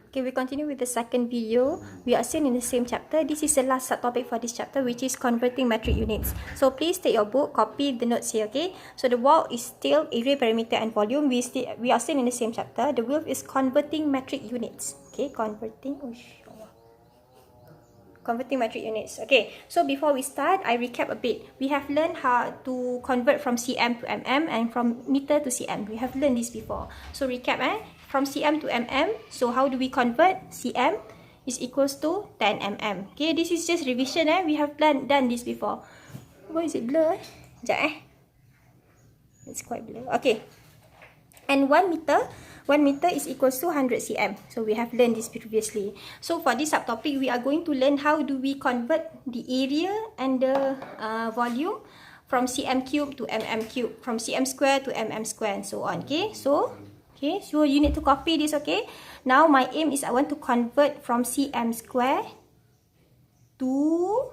Okay, we continue with the second video. We are still in the same chapter. This is the last subtopic for this chapter, which is converting metric units. So please take your book, copy the notes here, okay? So the wall is still area, perimeter, and volume. We are still in the same chapter. The width is converting metric units. Okay, converting metric units. Okay, so before we start, I recap a bit. We have learned how to convert from cm to mm and from meter to cm. We have learned this before. So recap, from cm to mm. So how do we convert? Cm is equals to 10 mm. Okay, this is just revision. We have done this before. Why is it blur? Sekejap It's quite blur. Okay. And 1 meter is equals to 100 cm. So we have learned this previously. So for this subtopic, we are going to learn how do we convert the area and the volume from cm cube to mm cube, from cm square to mm square, and so on. Okay, so you need to copy this. Okay, now my aim is I want to convert from cm square to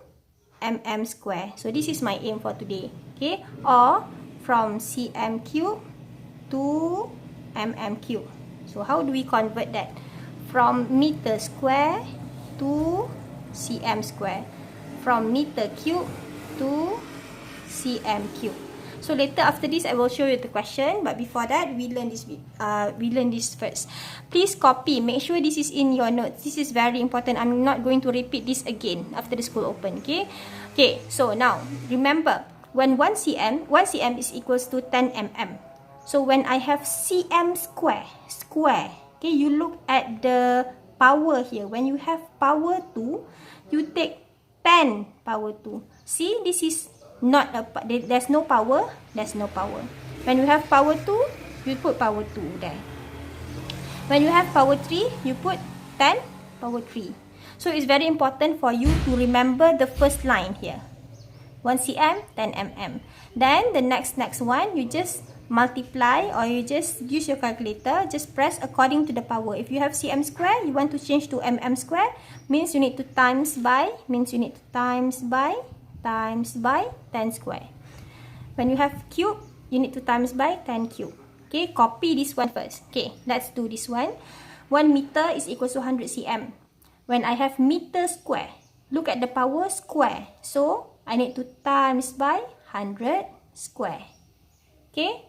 mm square. So this is my aim for today. Okay, or from cm cube to mm cube. So how do we convert that? From meter square to cm square, from meter cube to cm cube. So later after this I will show you the question, but before that we learn this first. Please copy, make sure this is in your notes. This is very important. I'm not going to repeat this again after the school open. Okay, so now remember, when 1 cm is equals to 10 mm. So when I have cm square, okay, you look at the power here. When you have power 2, you take 10 power 2. See, this is not a, there's no power. When you have power 2, you put power 2 there. When you have power 3, you put 10 power 3. So it's very important for you to remember the first line here. 1 cm, 10 mm. Then the next one, you just multiply, or you just use your calculator, just press according to the power. If you have cm square, you want to change to mm square, means you need to times by 10 square. When you have cube, you need to times by 10 cube. Okay, copy this one first. Okay, let's do this one. 1 meter is equal to 100 cm. When I have meter square, look at the power square. So I need to times by 100 square. Okay,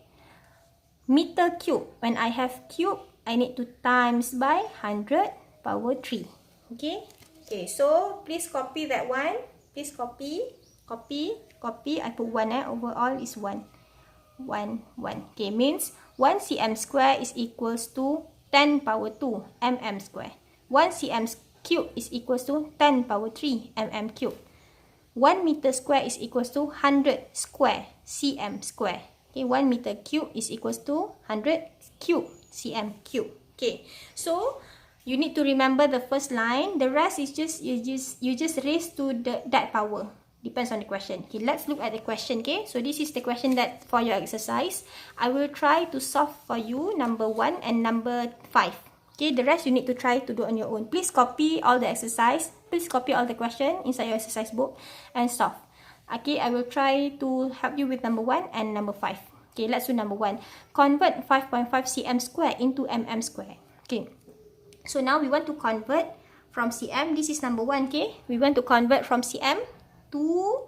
meter cube. When I have cube, I need to times by 100 power 3. Okay, so please copy that one. Please copy. I put 1, overall is 1. Okay, means 1 cm square is equals to 10 power 2 mm square. 1 cm cube is equals to 10 power 3 mm cube. 1 meter square is equals to 100 square cm square. Okay, 1 meter cube is equals to 100 cube cm cube. Okay, so you need to remember the first line. The rest is just you just raise to that power. Depends on the question. Okay, let's look at the question. Okay, so this is the question that for your exercise. I will try to solve for you number 1 and number 5. Okay, the rest you need to try to do on your own. Please copy all the exercise. Please copy all the question inside your exercise book and solve. Okay, I will try to help you with number 1 and number 5. Okay, let's do number 1. Convert 5.5 cm square into mm square. Okay, so now we want to convert from cm. This is number 1. Okay, we want to convert from cm to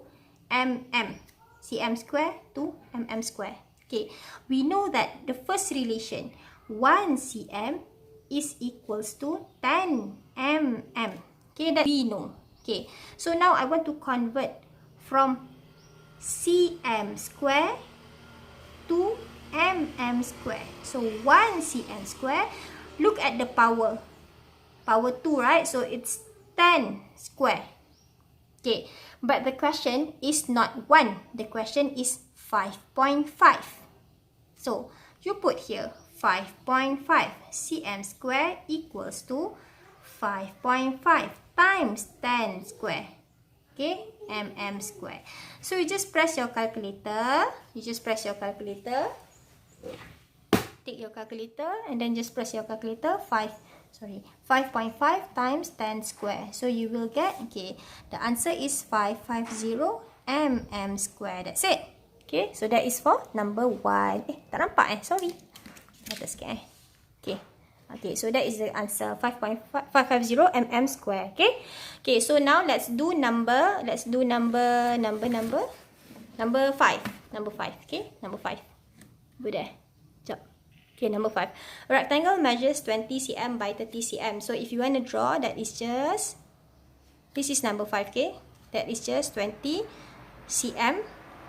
mm. Cm square to mm square. Okay, we know that the first relation, 1 cm is equals to 10 mm. Okay, that we know. Okay, so now I want to convert from cm square to mm square. So 1 cm square, look at the power 2, right? So it's 10 square. Okay, but the question is not 1. The question is 5.5. So you put here 5.5 cm square equals to 5.5 times 10 square. Okay, mm square. So you just press your calculator. Take your calculator and then just press your calculator. 5.5 times 10 square. So you will get, okay, the answer is 550 mm square. That's it. Okay, so that is for number 1. Tak nampak sorry. Atas sikit Okay. Okay, so that is the answer, 5.550 mm square. Okay. Okay, so now let's do number 5. Number 5. Okay, number 5. Over there. Jap. Okay, number 5. A rectangle measures 20 cm by 30 cm. So if you want to draw, that is just, this is number 5, okay? That is just 20 cm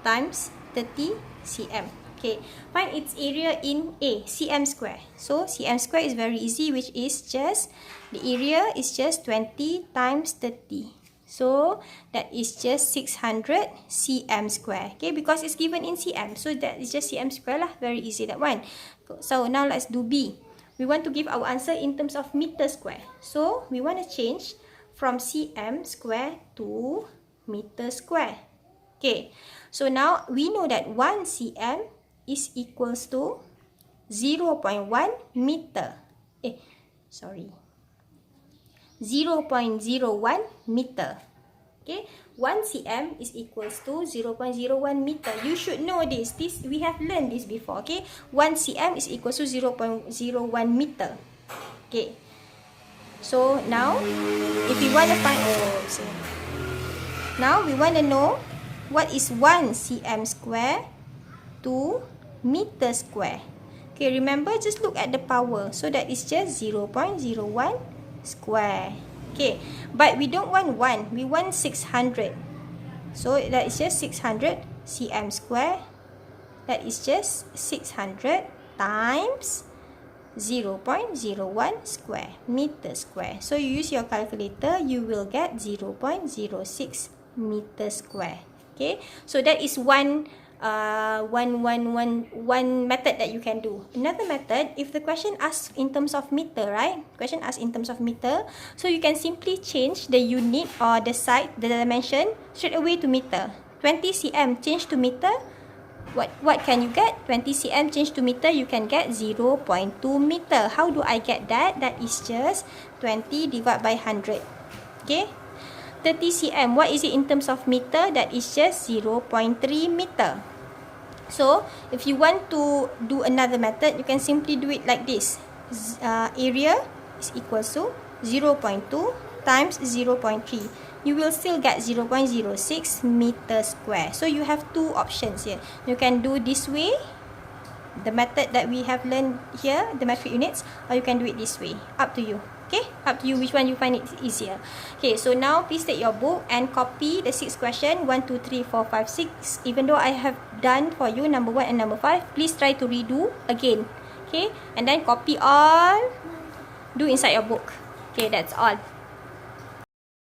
times 30 cm. Okay, find its area in A, cm square. So cm square is very easy, which is just, the area is just 20 times 30. So that is just 600 cm square. Okay, because it's given in cm, so that is just cm square lah. Very easy, that one. So now let's do B. We want to give our answer in terms of meter square. So we want to change from cm square to meter square. Okay, so now we know that 1 cm is equals to 0.1 meter. 0.01 meter. Okay, 1 cm is equals to 0.01 meter. You should know this. We have learned this before. Okay, 1 cm is equals to 0.01 meter. Okay, so now if we want to find, now we want to know what is 1 cm square to meter square. Okay, remember, just look at the power. So that is just 0.01 square. Okay, but we don't want 1, we want 600. So that is just 600 cm square. That is just 600 times 0.01 square, meter square. So you use your calculator, you will get 0.06 meter square. Okay, so that is one method that you can do. Another method, if the question asks in terms of meter, right? Question asks in terms of meter, so you can simply change the unit or the side, the dimension straight away to meter. 20 cm change to meter. What can you get? 20 cm change to meter, you can get 0.2 meter. How do I get that? That is just 20 divided by 100. Okay. 30 cm, what is it in terms of meter? That is just 0.3 meter. So, if you want to do another method, you can simply do it like this. Area is equals to 0.2 times 0.3. You will still get 0.06 meter square. So, you have two options here. You can do this way, the method that we have learned here, the metric units, or you can do it this way. Up to you. Okay, up to you which one you find it easier. Okay, so now please take your book and copy the 6 question, 1, 2, 3, 4, 5, 6. Even though I have done for you number 1 and number 5, please try to redo again. Okay, and then copy all, do inside your book. Okay, that's all.